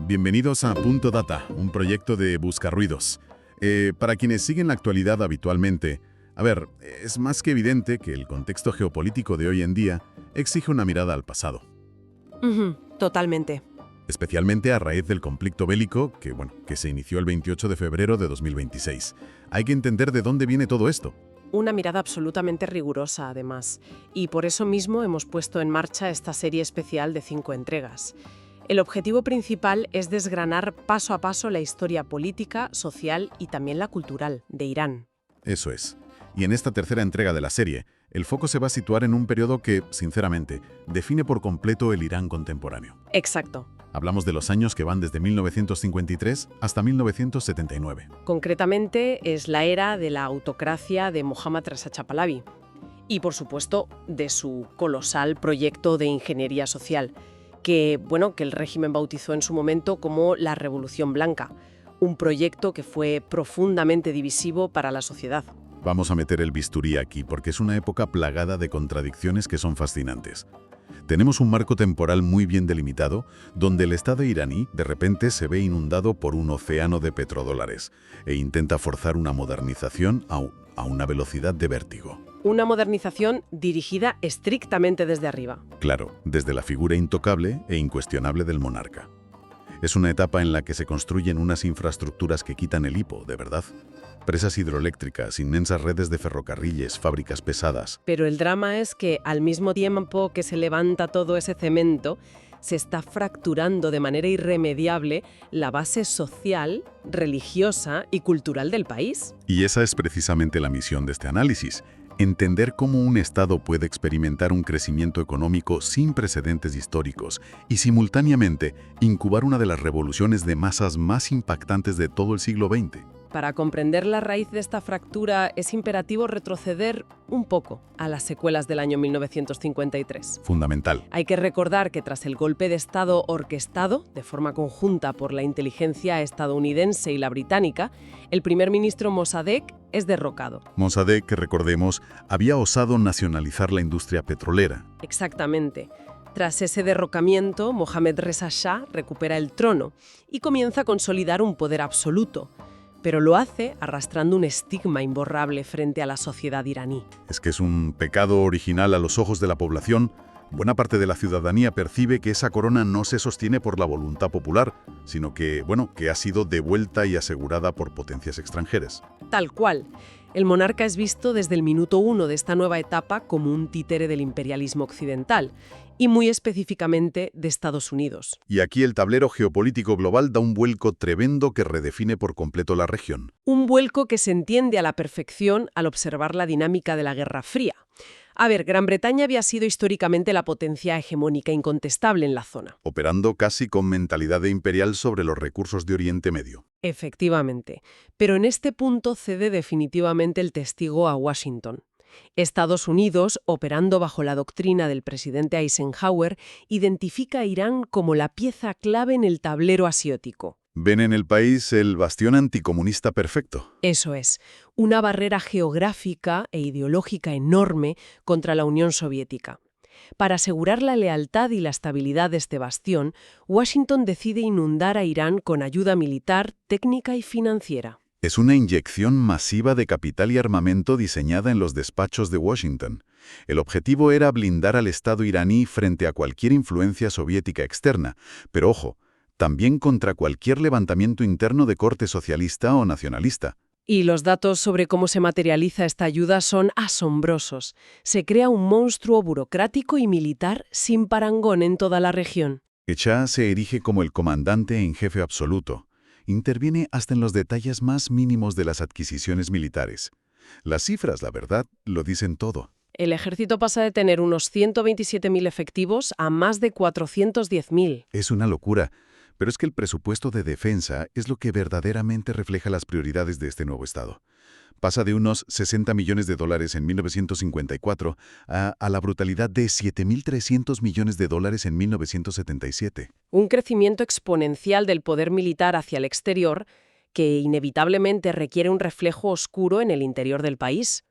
Bienvenidos a Punto Data, un proyecto de Buscarruidos. Para quienes siguen la actualidad habitualmente, es más que evidente que el contexto geopolítico de hoy en día exige una mirada al pasado. Totalmente. Especialmente a raíz del conflicto bélico que se inició el 28 de febrero de 2026. Hay que entender de dónde viene todo esto. Una mirada absolutamente rigurosa, además. Y por eso mismo hemos puesto en marcha esta serie especial de 5 entregas. El objetivo principal es desgranar paso a paso la historia política, social y también la cultural de Irán. Eso es. Y en esta tercera entrega de la serie, el foco se va a situar en un periodo que, sinceramente, define por completo el Irán contemporáneo. Exacto. Hablamos de los años que van desde 1953 hasta 1979. Concretamente, es la era de la autocracia de Mohammad Reza Pahlavi. Y, por supuesto, de su colosal proyecto de ingeniería social, que el régimen bautizó en su momento como la Revolución Blanca, un proyecto que fue profundamente divisivo para la sociedad. Vamos a meter el bisturí aquí porque es una época plagada de contradicciones que son fascinantes. Tenemos un marco temporal muy bien delimitado, donde el Estado iraní de repente se ve inundado por un océano de petrodólares e intenta forzar una modernización a una velocidad de vértigo. Una modernización dirigida estrictamente desde arriba. Claro, desde la figura intocable e incuestionable del monarca. Es una etapa en la que se construyen unas infraestructuras que quitan el hipo, de verdad. Presas hidroeléctricas, inmensas redes de ferrocarriles, fábricas pesadas. Pero el drama es que al mismo tiempo que se levanta todo ese cemento, se está fracturando de manera irremediable la base social, religiosa y cultural del país. Y esa es precisamente la misión de este análisis. Entender cómo un Estado puede experimentar un crecimiento económico sin precedentes históricos y simultáneamente incubar una de las revoluciones de masas más impactantes de todo el siglo XX. Para comprender la raíz de esta fractura es imperativo retroceder un poco a las secuelas del año 1953. Fundamental. Hay que recordar que tras el golpe de Estado orquestado de forma conjunta por la inteligencia estadounidense y la británica, el primer ministro Mossadegh es derrocado. Mossadegh, que recordemos, había osado nacionalizar la industria petrolera. Exactamente. Tras ese derrocamiento, Mohammad Reza Shah recupera el trono y comienza a consolidar un poder absoluto. Pero lo hace arrastrando un estigma imborrable frente a la sociedad iraní. Es que es un pecado original a los ojos de la población. Buena parte de la ciudadanía percibe que esa corona no se sostiene por la voluntad popular, sino que ha sido devuelta y asegurada por potencias extranjeras. Tal cual. El monarca es visto desde el minuto 1 de esta nueva etapa como un títere del imperialismo occidental, y muy específicamente de Estados Unidos. Y aquí el tablero geopolítico global da un vuelco tremendo que redefine por completo la región. Un vuelco que se entiende a la perfección al observar la dinámica de la Guerra Fría. Gran Bretaña había sido históricamente la potencia hegemónica incontestable en la zona. Operando casi con mentalidad de imperial sobre los recursos de Oriente Medio. Efectivamente. Pero en este punto cede definitivamente el testigo a Washington. Estados Unidos, operando bajo la doctrina del presidente Eisenhower, identifica a Irán como la pieza clave en el tablero asiático. Ven en el país el bastión anticomunista perfecto. Eso es, una barrera geográfica e ideológica enorme contra la Unión Soviética. Para asegurar la lealtad y la estabilidad de este bastión, Washington decide inundar a Irán con ayuda militar, técnica y financiera. Es una inyección masiva de capital y armamento diseñada en los despachos de Washington. El objetivo era blindar al Estado iraní frente a cualquier influencia soviética externa, pero ojo, también contra cualquier levantamiento interno de corte socialista o nacionalista. Y los datos sobre cómo se materializa esta ayuda son asombrosos. Se crea un monstruo burocrático y militar sin parangón en toda la región. Shah se erige como el comandante en jefe absoluto. Interviene hasta en los detalles más mínimos de las adquisiciones militares. Las cifras, la verdad, lo dicen todo. El ejército pasa de tener unos 127.000 efectivos a más de 410.000. Es una locura, pero es que el presupuesto de defensa es lo que verdaderamente refleja las prioridades de este nuevo Estado. Pasa de unos $60 millones en 1954 a la brutalidad de $7.300 millones en 1977. Un crecimiento exponencial del poder militar hacia el exterior que inevitablemente requiere un reflejo oscuro en el interior del país.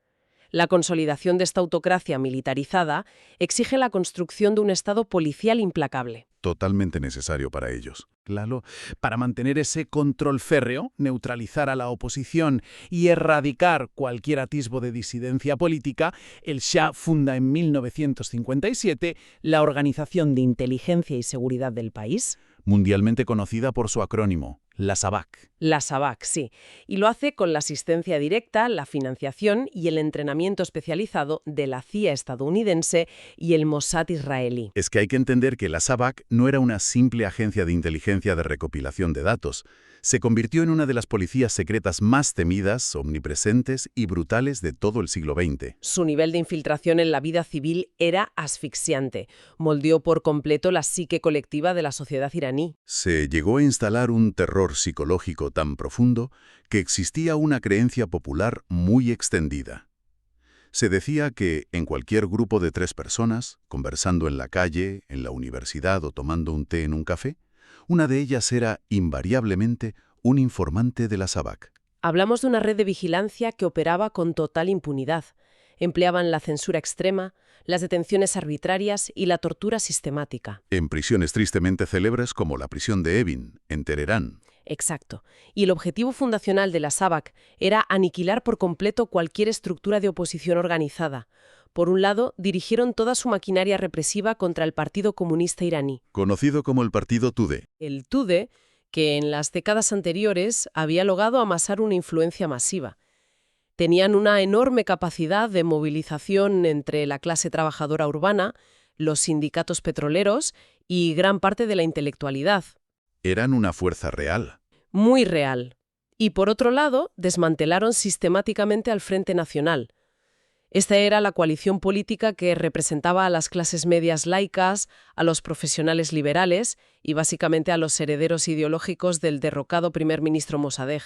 La consolidación de esta autocracia militarizada exige la construcción de un Estado policial implacable. Totalmente necesario para ellos. Claro, para mantener ese control férreo, neutralizar a la oposición y erradicar cualquier atisbo de disidencia política, el Shah funda en 1957 la Organización de Inteligencia y Seguridad del país, mundialmente conocida por su acrónimo, la SAVAK. La SAVAK, sí. Y lo hace con la asistencia directa, la financiación y el entrenamiento especializado de la CIA estadounidense y el Mossad israelí. Es que hay que entender que la SAVAK no era una simple agencia de inteligencia de recopilación de datos. Se convirtió en una de las policías secretas más temidas, omnipresentes y brutales de todo el siglo XX. Su nivel de infiltración en la vida civil era asfixiante. Moldeó por completo la psique colectiva de la sociedad iraní. Se llegó a instalar un terror psicológico tan profundo que existía una creencia popular muy extendida. Se decía que en cualquier grupo de 3 personas, conversando en la calle, en la universidad o tomando un té en un café, una de ellas era invariablemente un informante de la SAVAK. Hablamos de una red de vigilancia que operaba con total impunidad. Empleaban la censura extrema, las detenciones arbitrarias y la tortura sistemática. En prisiones tristemente célebres como la prisión de Evin, en Teherán. Exacto. Y el objetivo fundacional de la SAVAK era aniquilar por completo cualquier estructura de oposición organizada. Por un lado, dirigieron toda su maquinaria represiva contra el Partido Comunista Iraní. Conocido como el Partido Tudeh. El Tudeh, que en las décadas anteriores había logrado amasar una influencia masiva. Tenían una enorme capacidad de movilización entre la clase trabajadora urbana, los sindicatos petroleros y gran parte de la intelectualidad. Eran una fuerza real. Muy real. Y por otro lado, desmantelaron sistemáticamente al Frente Nacional. Esta era la coalición política que representaba a las clases medias laicas, a los profesionales liberales y básicamente a los herederos ideológicos del derrocado primer ministro Mossadegh.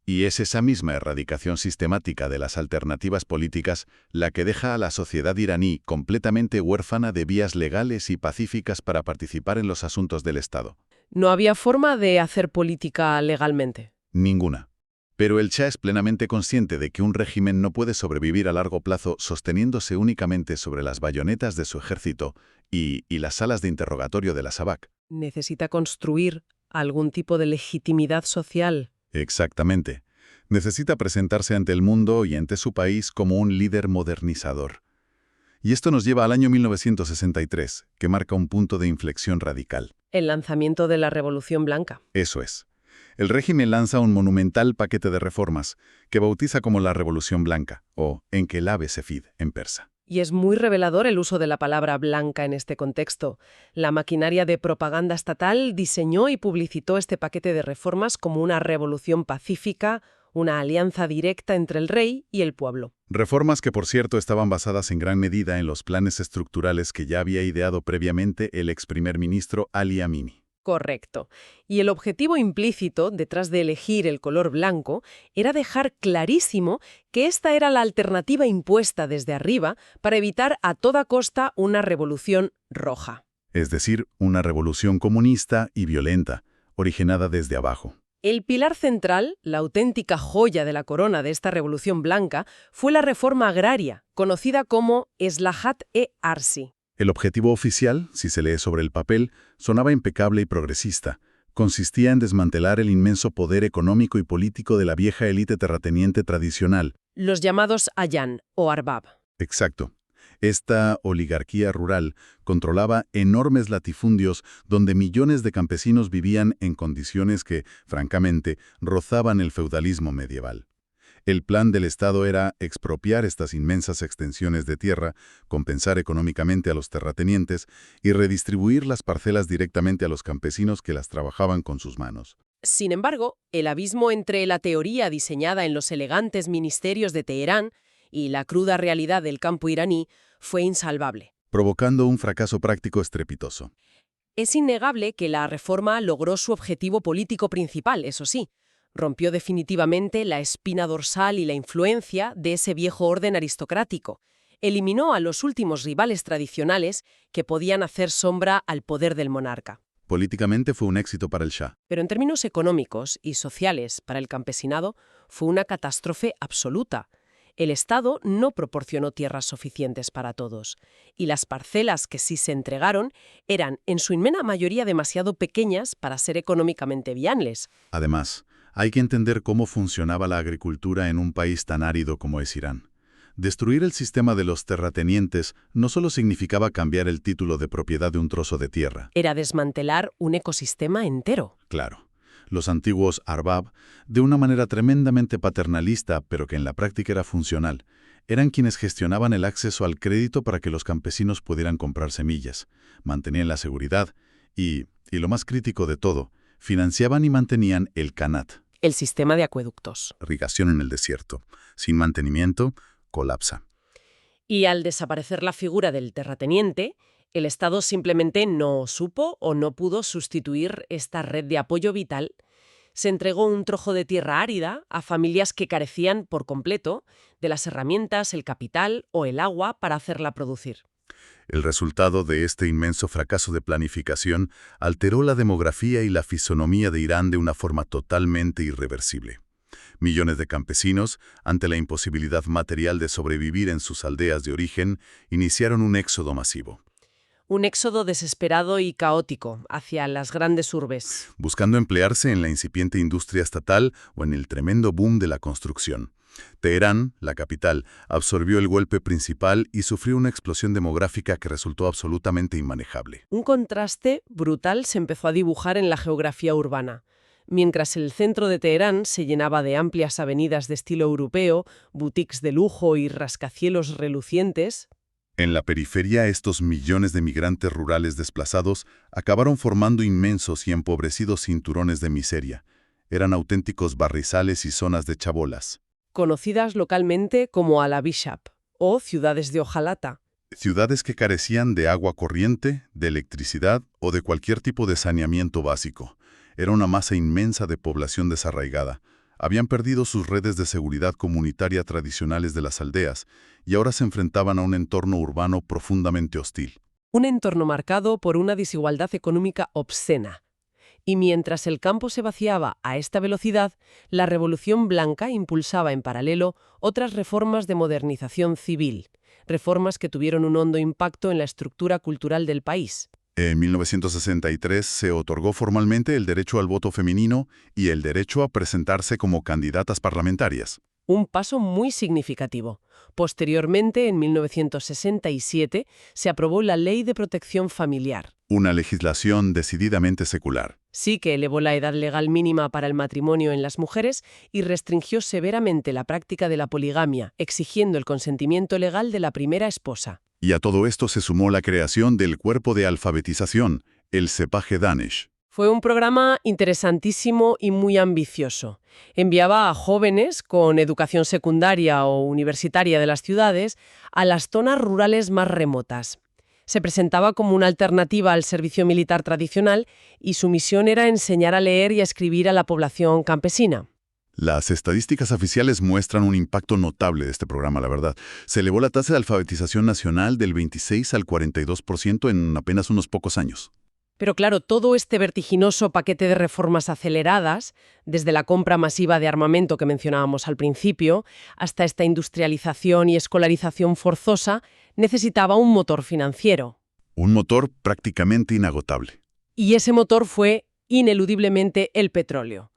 Y es esa misma erradicación sistemática de las alternativas políticas la que deja a la sociedad iraní completamente huérfana de vías legales y pacíficas para participar en los asuntos del Estado. No había forma de hacer política legalmente. Ninguna. Pero el Shah es plenamente consciente de que un régimen no puede sobrevivir a largo plazo sosteniéndose únicamente sobre las bayonetas de su ejército y las salas de interrogatorio de la SAVAK. Necesita construir algún tipo de legitimidad social. Exactamente. Necesita presentarse ante el mundo y ante su país como un líder modernizador. Y esto nos lleva al año 1963, que marca un punto de inflexión radical. El lanzamiento de la Revolución Blanca. Eso es. El régimen lanza un monumental paquete de reformas que bautiza como la Revolución Blanca, o Enkelab Sefid en persa. Y es muy revelador el uso de la palabra blanca en este contexto. La maquinaria de propaganda estatal diseñó y publicitó este paquete de reformas como una revolución pacífica, una alianza directa entre el rey y el pueblo. Reformas que, por cierto, estaban basadas en gran medida en los planes estructurales que ya había ideado previamente el ex primer ministro Ali Amini. Correcto. Y el objetivo implícito detrás de elegir el color blanco era dejar clarísimo que esta era la alternativa impuesta desde arriba para evitar a toda costa una revolución roja. Es decir, una revolución comunista y violenta, originada desde abajo. El pilar central, la auténtica joya de la corona de esta revolución blanca, fue la reforma agraria, conocida como Eslahat-e-Arsi. El objetivo oficial, si se lee sobre el papel, sonaba impecable y progresista. Consistía en desmantelar el inmenso poder económico y político de la vieja élite terrateniente tradicional. Los llamados Ayan o Arbab. Exacto. Esta oligarquía rural controlaba enormes latifundios donde millones de campesinos vivían en condiciones que, francamente, rozaban el feudalismo medieval. El plan del Estado era expropiar estas inmensas extensiones de tierra, compensar económicamente a los terratenientes y redistribuir las parcelas directamente a los campesinos que las trabajaban con sus manos. Sin embargo, el abismo entre la teoría diseñada en los elegantes ministerios de Teherán y la cruda realidad del campo iraní fue insalvable, provocando un fracaso práctico estrepitoso. Es innegable que la reforma logró su objetivo político principal, eso sí. Rompió definitivamente la espina dorsal y la influencia de ese viejo orden aristocrático. Eliminó a los últimos rivales tradicionales que podían hacer sombra al poder del monarca. Políticamente fue un éxito para el Shah. Pero en términos económicos y sociales para el campesinado fue una catástrofe absoluta. El Estado no proporcionó tierras suficientes para todos, y las parcelas que sí se entregaron eran, en su inmensa mayoría, demasiado pequeñas para ser económicamente viables. Además, hay que entender cómo funcionaba la agricultura en un país tan árido como es Irán. Destruir el sistema de los terratenientes no solo significaba cambiar el título de propiedad de un trozo de tierra. Era desmantelar un ecosistema entero. Claro, los antiguos arbab, de una manera tremendamente paternalista, pero que en la práctica era funcional, eran quienes gestionaban el acceso al crédito para que los campesinos pudieran comprar semillas, mantenían la seguridad y lo más crítico de todo, financiaban y mantenían el Qanat. El sistema de acueductos. Irrigación en el desierto. Sin mantenimiento, colapsa. Y al desaparecer la figura del terrateniente, el Estado simplemente no supo o no pudo sustituir esta red de apoyo vital. Se entregó un trozo de tierra árida a familias que carecían por completo de las herramientas, el capital o el agua para hacerla producir. El resultado de este inmenso fracaso de planificación alteró la demografía y la fisonomía de Irán de una forma totalmente irreversible. Millones de campesinos, ante la imposibilidad material de sobrevivir en sus aldeas de origen, iniciaron un éxodo masivo. Un éxodo desesperado y caótico hacia las grandes urbes. Buscando emplearse en la incipiente industria estatal o en el tremendo boom de la construcción. Teherán, la capital, absorbió el golpe principal y sufrió una explosión demográfica que resultó absolutamente inmanejable. Un contraste brutal se empezó a dibujar en la geografía urbana. Mientras el centro de Teherán se llenaba de amplias avenidas de estilo europeo, boutiques de lujo y rascacielos relucientes, en la periferia, estos millones de migrantes rurales desplazados acabaron formando inmensos y empobrecidos cinturones de miseria. Eran auténticos barrizales y zonas de chabolas. conocidas localmente como Al-Bishap o ciudades de hojalata. Ciudades que carecían de agua corriente, de electricidad o de cualquier tipo de saneamiento básico. Era una masa inmensa de población desarraigada. Habían perdido sus redes de seguridad comunitaria tradicionales de las aldeas y ahora se enfrentaban a un entorno urbano profundamente hostil. Un entorno marcado por una desigualdad económica obscena. Y mientras el campo se vaciaba a esta velocidad, la Revolución Blanca impulsaba en paralelo otras reformas de modernización civil, reformas que tuvieron un hondo impacto en la estructura cultural del país. En 1963 se otorgó formalmente el derecho al voto femenino y el derecho a presentarse como candidatas parlamentarias. Un paso muy significativo. Posteriormente, en 1967, se aprobó la Ley de Protección Familiar. Una legislación decididamente secular. Sí que elevó la edad legal mínima para el matrimonio en las mujeres y restringió severamente la práctica de la poligamia, exigiendo el consentimiento legal de la primera esposa. Y a todo esto se sumó la creación del Cuerpo de Alfabetización, el Sepah Danesh. Fue un programa interesantísimo y muy ambicioso. Enviaba a jóvenes con educación secundaria o universitaria de las ciudades a las zonas rurales más remotas. Se presentaba como una alternativa al servicio militar tradicional y su misión era enseñar a leer y a escribir a la población campesina. Las estadísticas oficiales muestran un impacto notable de este programa, la verdad. Se elevó la tasa de alfabetización nacional del 26 al 42% en apenas unos pocos años. Pero claro, todo este vertiginoso paquete de reformas aceleradas, desde la compra masiva de armamento que mencionábamos al principio, hasta esta industrialización y escolarización forzosa, necesitaba un motor financiero. Un motor prácticamente inagotable. Y ese motor fue, ineludiblemente, el petróleo.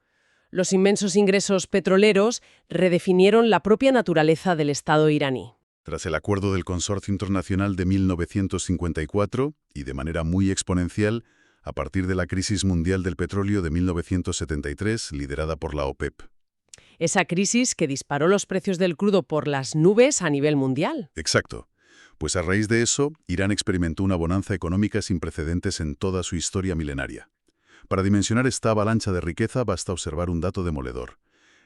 Los inmensos ingresos petroleros redefinieron la propia naturaleza del Estado iraní. Tras el Acuerdo del Consorcio Internacional de 1954, y de manera muy exponencial, a partir de la crisis mundial del petróleo de 1973, liderada por la OPEP. Esa crisis que disparó los precios del crudo por las nubes a nivel mundial. Exacto. Pues a raíz de eso, Irán experimentó una bonanza económica sin precedentes en toda su historia milenaria. Para dimensionar esta avalancha de riqueza basta observar un dato demoledor.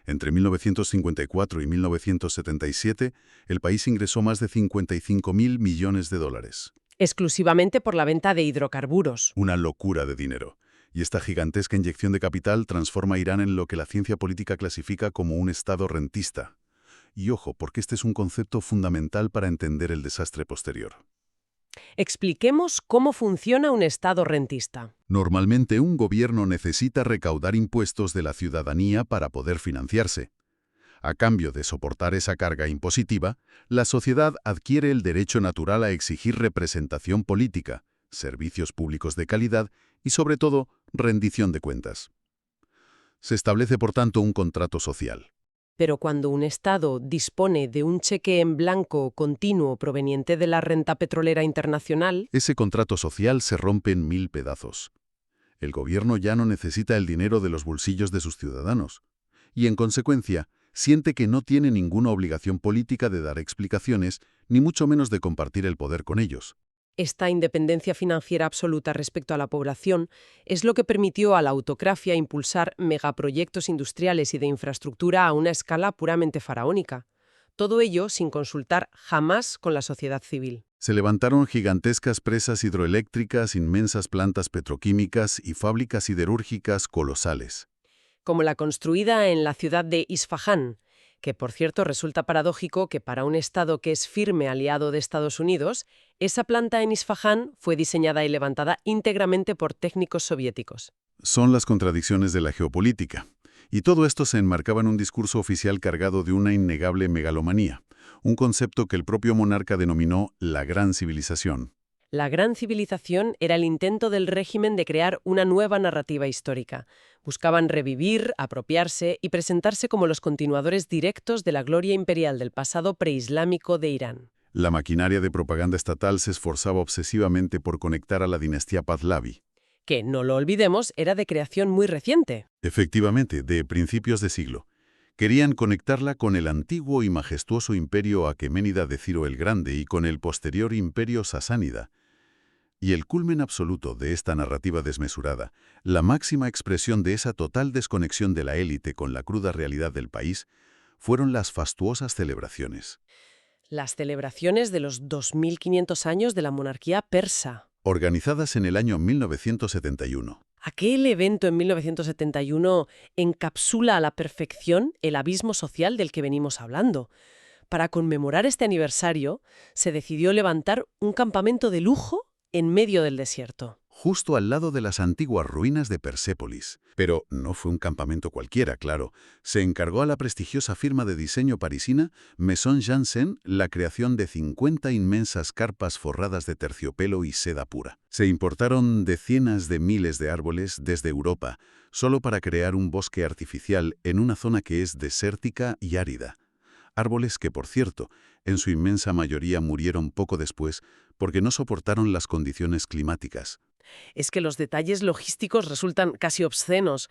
Entre 1954 y 1977, el país ingresó más de 55.000 millones de dólares. Exclusivamente por la venta de hidrocarburos. Una locura de dinero. Y esta gigantesca inyección de capital transforma a Irán en lo que la ciencia política clasifica como un estado rentista. Y ojo, porque este es un concepto fundamental para entender el desastre posterior. Expliquemos cómo funciona un Estado rentista. Normalmente un gobierno necesita recaudar impuestos de la ciudadanía para poder financiarse. A cambio de soportar esa carga impositiva, la sociedad adquiere el derecho natural a exigir representación política, servicios públicos de calidad y, sobre todo, rendición de cuentas. Se establece, por tanto, un contrato social. Pero cuando un Estado dispone de un cheque en blanco continuo proveniente de la renta petrolera internacional, Ese contrato social se rompe en 1000 pedazos. El gobierno ya no necesita el dinero de los bolsillos de sus ciudadanos y, en consecuencia, siente que no tiene ninguna obligación política de dar explicaciones, ni mucho menos de compartir el poder con ellos. esta independencia financiera absoluta respecto a la población es lo que permitió a la autocracia impulsar megaproyectos industriales y de infraestructura a una escala puramente faraónica. Todo ello sin consultar jamás con la sociedad civil. Se levantaron gigantescas presas hidroeléctricas, inmensas plantas petroquímicas y fábricas siderúrgicas colosales. Como la construida en la ciudad de Isfahán, que por cierto resulta paradójico que para un Estado que es firme aliado de Estados Unidos, esa planta en Isfahán fue diseñada y levantada íntegramente por técnicos soviéticos. Son las contradicciones de la geopolítica. Y todo esto se enmarcaba en un discurso oficial cargado de una innegable megalomanía, un concepto que el propio monarca denominó la gran civilización. La gran civilización era el intento del régimen de crear una nueva narrativa histórica. Buscaban revivir, apropiarse y presentarse como los continuadores directos de la gloria imperial del pasado preislámico de Irán. La maquinaria de propaganda estatal se esforzaba obsesivamente por conectar a la dinastía Pahlavi. Que, no lo olvidemos, era de creación muy reciente. Efectivamente, de principios de siglo. Querían conectarla con el antiguo y majestuoso imperio aqueménida de Ciro el Grande y con el posterior imperio sasánida. Y el culmen absoluto de esta narrativa desmesurada, la máxima expresión de esa total desconexión de la élite con la cruda realidad del país, fueron las fastuosas celebraciones. Las celebraciones de los 2500 años de la monarquía persa. Organizadas en el año 1971. Aquel evento en 1971 encapsula a la perfección el abismo social del que venimos hablando. Para conmemorar este aniversario, se decidió levantar un campamento de lujo en medio del desierto. Justo al lado de las antiguas ruinas de Persépolis. Pero no fue un campamento cualquiera, claro. Se encargó a la prestigiosa firma de diseño parisina Maison Janssen la creación de 50 inmensas carpas forradas de terciopelo y seda pura. Se importaron decenas de miles de árboles desde Europa, solo para crear un bosque artificial en una zona que es desértica y árida. Árboles que, por cierto, en su inmensa mayoría murieron poco después porque no soportaron las condiciones climáticas. Es que los detalles logísticos resultan casi obscenos.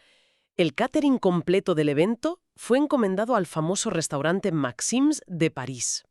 El catering completo del evento fue encomendado al famoso restaurante Maxims de París.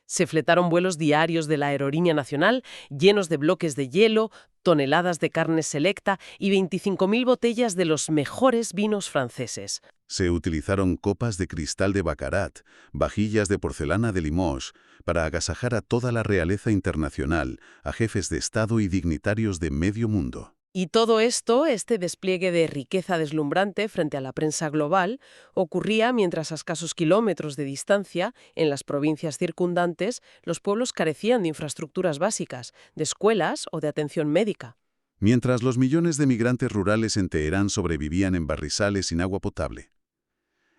Se fletaron vuelos diarios de la aerolínea nacional llenos de bloques de hielo, toneladas de carne selecta y 25.000 botellas de los mejores vinos franceses. Se utilizaron copas de cristal de Baccarat, vajillas de porcelana de Limoges, para agasajar a toda la realeza internacional, a jefes de Estado y dignitarios de medio mundo. Y todo esto, este despliegue de riqueza deslumbrante frente a la prensa global, ocurría mientras a escasos kilómetros de distancia, en las provincias circundantes, los pueblos carecían de infraestructuras básicas, de escuelas o de atención médica. Mientras los millones de migrantes rurales en Teherán sobrevivían en barrizales sin agua potable.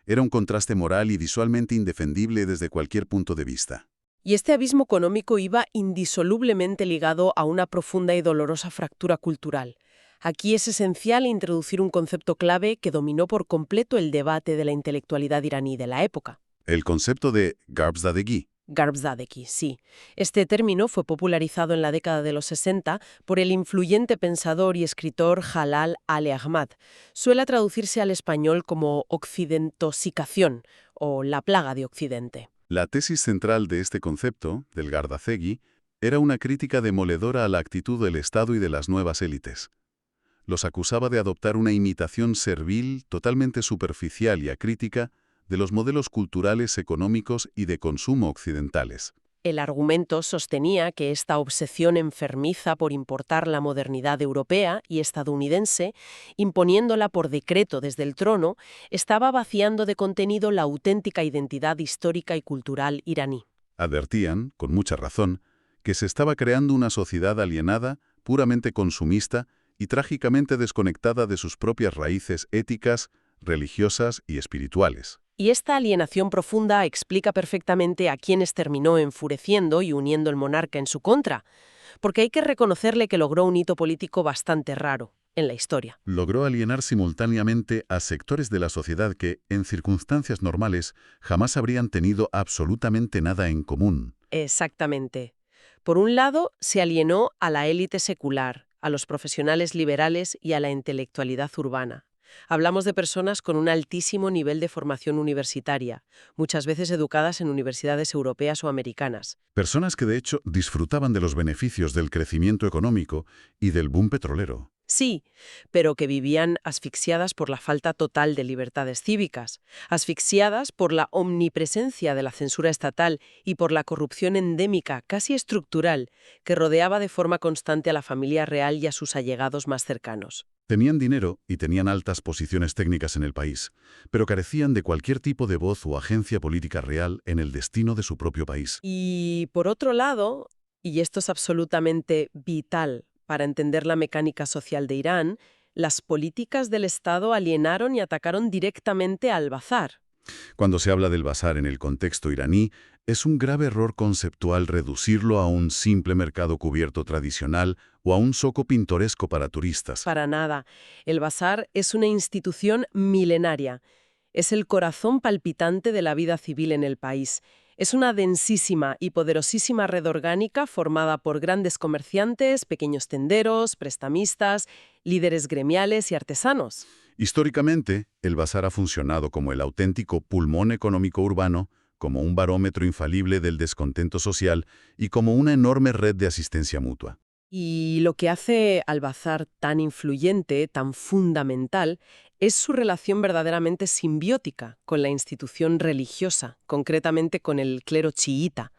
Era un contraste moral y visualmente indefendible desde cualquier punto de vista. Y este abismo económico iba indisolublemente ligado a una profunda y dolorosa fractura cultural. Aquí es esencial introducir un concepto clave que dominó por completo el debate de la intelectualidad iraní de la época. El concepto de Garbzadeghi. Garbzadeghi, sí. Este término fue popularizado en la década de los 60 por el influyente pensador y escritor Jalal al-Ahmad. Suele traducirse al español como occidentosicación o la plaga de Occidente. La tesis central de este concepto, del Gardasegui, era una crítica demoledora a la actitud del Estado y de las nuevas élites. Los acusaba de adoptar una imitación servil, totalmente superficial y acrítica, de los modelos culturales, económicos y de consumo occidentales. El argumento sostenía que esta obsesión enfermiza por importar la modernidad europea y estadounidense, imponiéndola por decreto desde el trono, estaba vaciando de contenido la auténtica identidad histórica y cultural iraní. Advertían, con mucha razón, que se estaba creando una sociedad alienada, puramente consumista y trágicamente desconectada de sus propias raíces éticas, religiosas y espirituales. Y esta alienación profunda explica perfectamente a quienes terminó enfureciendo y uniendo el monarca en su contra, porque hay que reconocerle que logró un hito político bastante raro en la historia. Logró alienar simultáneamente a sectores de la sociedad que, en circunstancias normales, jamás habrían tenido absolutamente nada en común. Exactamente. Por un lado, se alienó a la élite secular, a los profesionales liberales y a la intelectualidad urbana. Hablamos de personas con un altísimo nivel de formación universitaria, muchas veces educadas en universidades europeas o americanas. Personas que de hecho disfrutaban de los beneficios del crecimiento económico y del boom petrolero. Sí, pero que vivían asfixiadas por la falta total de libertades cívicas, asfixiadas por la omnipresencia de la censura estatal y por la corrupción endémica, casi estructural, que rodeaba de forma constante a la familia real y a sus allegados más cercanos. Tenían dinero y tenían altas posiciones técnicas en el país, pero carecían de cualquier tipo de voz o agencia política real en el destino de su propio país. Y por otro lado, y esto es absolutamente vital para entender la mecánica social de Irán, las políticas del Estado alienaron y atacaron directamente al bazar. Cuando se habla del bazar en el contexto iraní, es un grave error conceptual reducirlo a un simple mercado cubierto tradicional o a un zoco pintoresco para turistas. Para nada. El bazar es una institución milenaria. Es el corazón palpitante de la vida civil en el país. Es una densísima y poderosísima red orgánica formada por grandes comerciantes, pequeños tenderos, prestamistas, líderes gremiales y artesanos. Históricamente, el bazar ha funcionado como el auténtico pulmón económico urbano, como un barómetro infalible del descontento social y como una enorme red de asistencia mutua. Y lo que hace al bazar tan influyente, tan fundamental, es su relación verdaderamente simbiótica con la institución religiosa, concretamente con el clero chiita.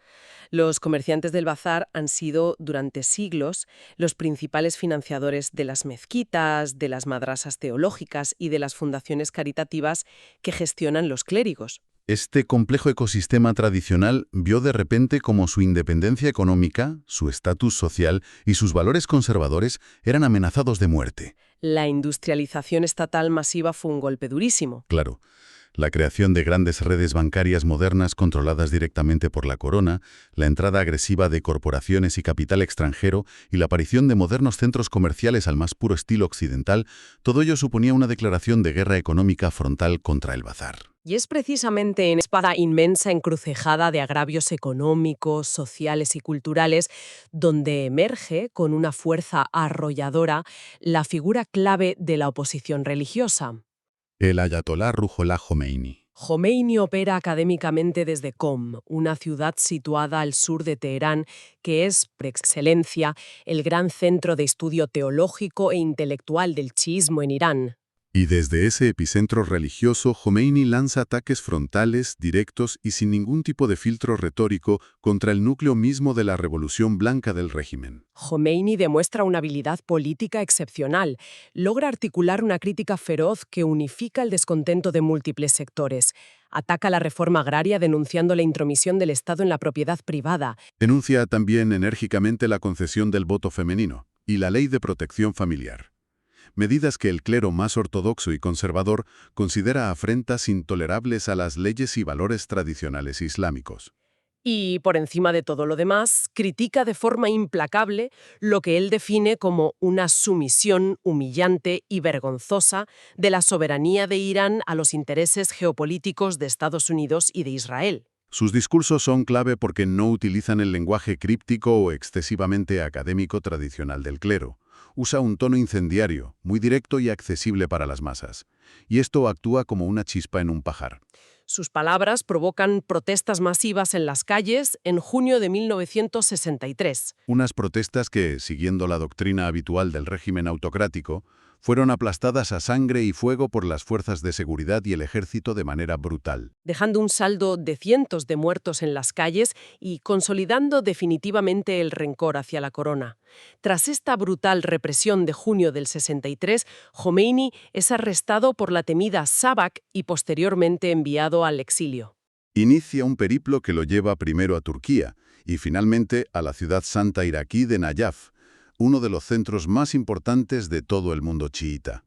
Los comerciantes del bazar han sido, durante siglos, los principales financiadores de las mezquitas, de las madrasas teológicas y de las fundaciones caritativas que gestionan los clérigos. Este complejo ecosistema tradicional vio de repente como su independencia económica, su estatus social y sus valores conservadores eran amenazados de muerte. La industrialización estatal masiva fue un golpe durísimo. Claro, la creación de grandes redes bancarias modernas controladas directamente por la corona, la entrada agresiva de corporaciones y capital extranjero y la aparición de modernos centros comerciales al más puro estilo occidental, todo ello suponía una declaración de guerra económica frontal contra el bazar. Y es precisamente en esta inmensa encrucijada de agravios económicos, sociales y culturales donde emerge, con una fuerza arrolladora, la figura clave de la oposición religiosa. El ayatolá Ruhollah Jomeini. Jomeini opera académicamente desde Qom, una ciudad situada al sur de Teherán, que es, por excelencia, el gran centro de estudio teológico e intelectual del chiismo en Irán. Y desde ese epicentro religioso, Jomeini lanza ataques frontales, directos y sin ningún tipo de filtro retórico contra el núcleo mismo de la revolución blanca del régimen. Jomeini demuestra una habilidad política excepcional. Logra articular una crítica feroz que unifica el descontento de múltiples sectores. Ataca la reforma agraria denunciando la intromisión del Estado en la propiedad privada. Denuncia también enérgicamente la concesión del voto femenino y la ley de protección familiar. Medidas que el clero más ortodoxo y conservador considera afrentas intolerables a las leyes y valores tradicionales islámicos. Y, por encima de todo lo demás, critica de forma implacable lo que él define como una sumisión humillante y vergonzosa de la soberanía de Irán a los intereses geopolíticos de Estados Unidos y de Israel. Sus discursos son clave porque no utilizan el lenguaje críptico o excesivamente académico tradicional del clero. Usa un tono incendiario, muy directo y accesible para las masas. Y esto actúa como una chispa en un pajar. Sus palabras provocan protestas masivas en las calles en junio de 1963. Unas protestas que, siguiendo la doctrina habitual del régimen autocrático, fueron aplastadas a sangre y fuego por las fuerzas de seguridad y el ejército de manera brutal. Dejando un saldo de cientos de muertos en las calles y consolidando definitivamente el rencor hacia la corona. Tras esta brutal represión de junio del 63, Jomeini es arrestado por la temida SAVAK y posteriormente enviado al exilio. Inicia un periplo que lo lleva primero a Turquía y finalmente a la ciudad santa iraquí de Nayaf, uno de los centros más importantes de todo el mundo chiita.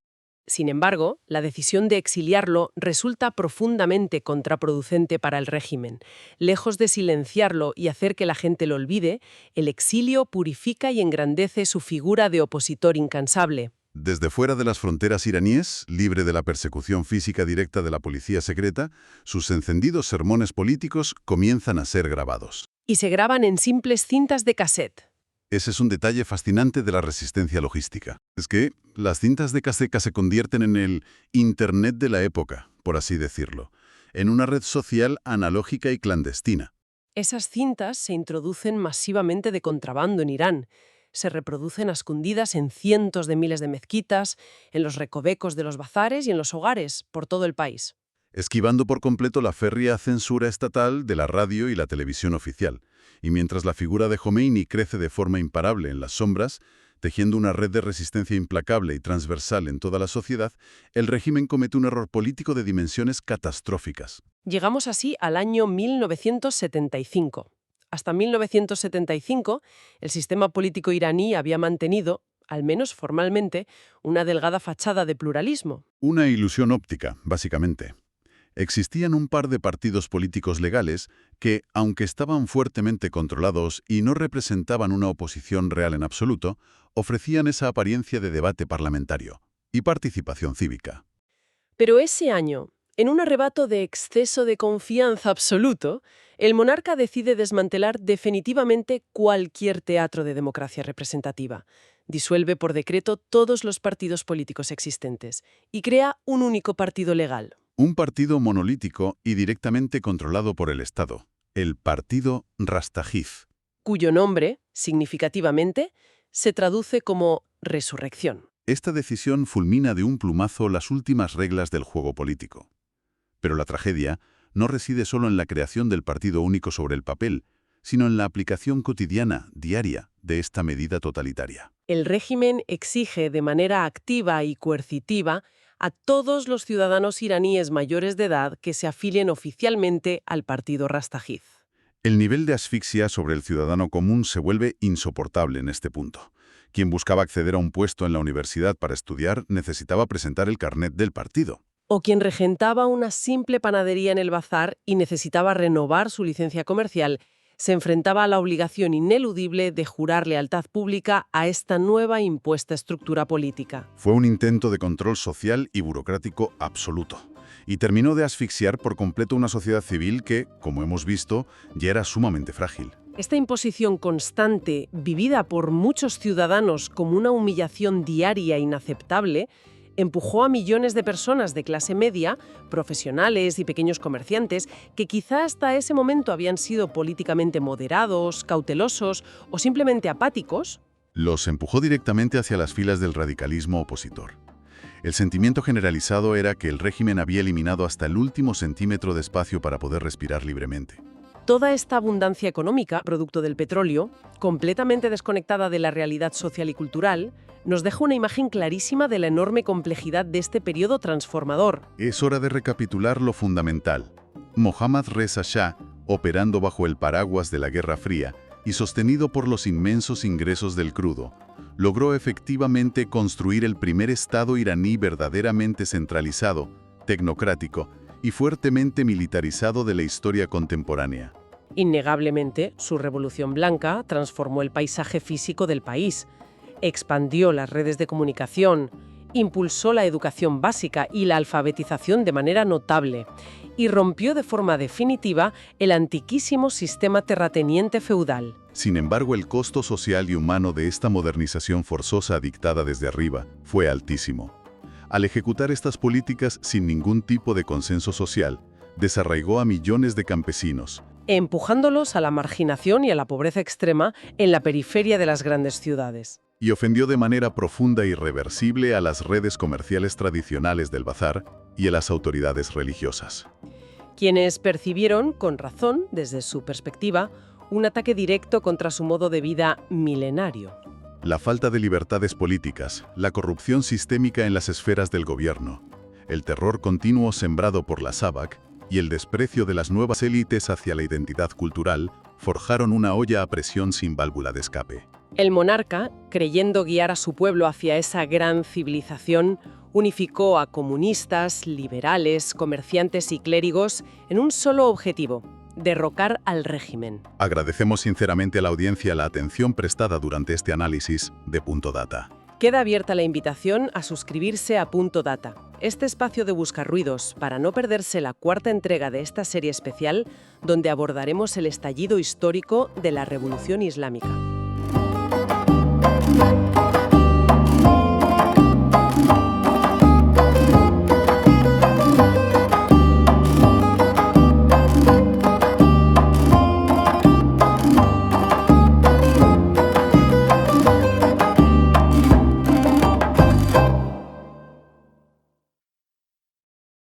Sin embargo, la decisión de exiliarlo resulta profundamente contraproducente para el régimen. Lejos de silenciarlo y hacer que la gente lo olvide, el exilio purifica y engrandece su figura de opositor incansable. Desde fuera de las fronteras iraníes, libre de la persecución física directa de la policía secreta, sus encendidos sermones políticos comienzan a ser grabados. Y se graban en simples cintas de cassette. Ese es un detalle fascinante de la resistencia logística. Es que las cintas de cassette se convierten en el Internet de la época, por así decirlo, en una red social analógica y clandestina. Esas cintas se introducen masivamente de contrabando en Irán. Se reproducen a escondidas en cientos de miles de mezquitas, en los recovecos de los bazares y en los hogares por todo el país. Esquivando por completo la férrea censura estatal de la radio y la televisión oficial. Y mientras la figura de Jomeini crece de forma imparable en las sombras, tejiendo una red de resistencia implacable y transversal en toda la sociedad, el régimen comete un error político de dimensiones catastróficas. Llegamos así al año 1975. Hasta 1975, el sistema político iraní había mantenido, al menos formalmente, una delgada fachada de pluralismo. Una ilusión óptica, básicamente. Existían un par de partidos políticos legales que, aunque estaban fuertemente controlados y no representaban una oposición real en absoluto, ofrecían esa apariencia de debate parlamentario y participación cívica. Pero ese año, en un arrebato de exceso de confianza absoluto, el monarca decide desmantelar definitivamente cualquier teatro de democracia representativa. Disuelve por decreto todos los partidos políticos existentes y crea un único partido legal. Un partido monolítico y directamente controlado por el Estado, el Partido Rastajid. Cuyo nombre, significativamente, se traduce como resurrección. Esta decisión fulmina de un plumazo las últimas reglas del juego político. Pero la tragedia no reside solo en la creación del partido único sobre el papel, sino en la aplicación cotidiana, diaria, de esta medida totalitaria. El régimen exige de manera activa y coercitiva a todos los ciudadanos iraníes mayores de edad que se afilien oficialmente al partido Rastajid. El nivel de asfixia sobre el ciudadano común se vuelve insoportable en este punto. Quien buscaba acceder a un puesto en la universidad para estudiar necesitaba presentar el carnet del partido. O quien regentaba una simple panadería en el bazar y necesitaba renovar su licencia comercial, se enfrentaba a la obligación ineludible de jurar lealtad pública a esta nueva impuesta estructura política. Fue un intento de control social y burocrático absoluto, y terminó de asfixiar por completo una sociedad civil que, como hemos visto, ya era sumamente frágil. Esta imposición constante, vivida por muchos ciudadanos como una humillación diaria inaceptable, empujó a millones de personas de clase media, profesionales y pequeños comerciantes, que quizá hasta ese momento habían sido políticamente moderados, cautelosos o simplemente apáticos. Los empujó directamente hacia las filas del radicalismo opositor. El sentimiento generalizado era que el régimen había eliminado hasta el último centímetro de espacio para poder respirar libremente. Toda esta abundancia económica, producto del petróleo, completamente desconectada de la realidad social y cultural, nos deja una imagen clarísima de la enorme complejidad de este periodo transformador. Es hora de recapitular lo fundamental. Mohammad Reza Shah, operando bajo el paraguas de la Guerra Fría y sostenido por los inmensos ingresos del crudo, logró efectivamente construir el primer Estado iraní verdaderamente centralizado, tecnocrático y fuertemente militarizado de la historia contemporánea. Innegablemente, su Revolución Blanca transformó el paisaje físico del país, expandió las redes de comunicación, impulsó la educación básica y la alfabetización de manera notable, y rompió de forma definitiva el antiquísimo sistema terrateniente feudal. Sin embargo, el costo social y humano de esta modernización forzosa dictada desde arriba fue altísimo. Al ejecutar estas políticas sin ningún tipo de consenso social, desarraigó a millones de campesinos, empujándolos a la marginación y a la pobreza extrema en la periferia de las grandes ciudades. Y ofendió de manera profunda e irreversible a las redes comerciales tradicionales del bazar y a las autoridades religiosas. Quienes percibieron, con razón, desde su perspectiva, un ataque directo contra su modo de vida milenario. La falta de libertades políticas, la corrupción sistémica en las esferas del gobierno, el terror continuo sembrado por la SAVAK y el desprecio de las nuevas élites hacia la identidad cultural forjaron una olla a presión sin válvula de escape. El monarca, creyendo guiar a su pueblo hacia esa gran civilización, Unificó a comunistas, liberales, comerciantes y clérigos en un solo objetivo: derrocar al régimen. Agradecemos sinceramente a la audiencia la atención prestada durante este análisis de Punto Data. Queda abierta la invitación a suscribirse a Punto Data, este espacio de Buscarruidos, para no perderse la cuarta entrega de esta serie especial, donde abordaremos el estallido histórico de la Revolución Islámica.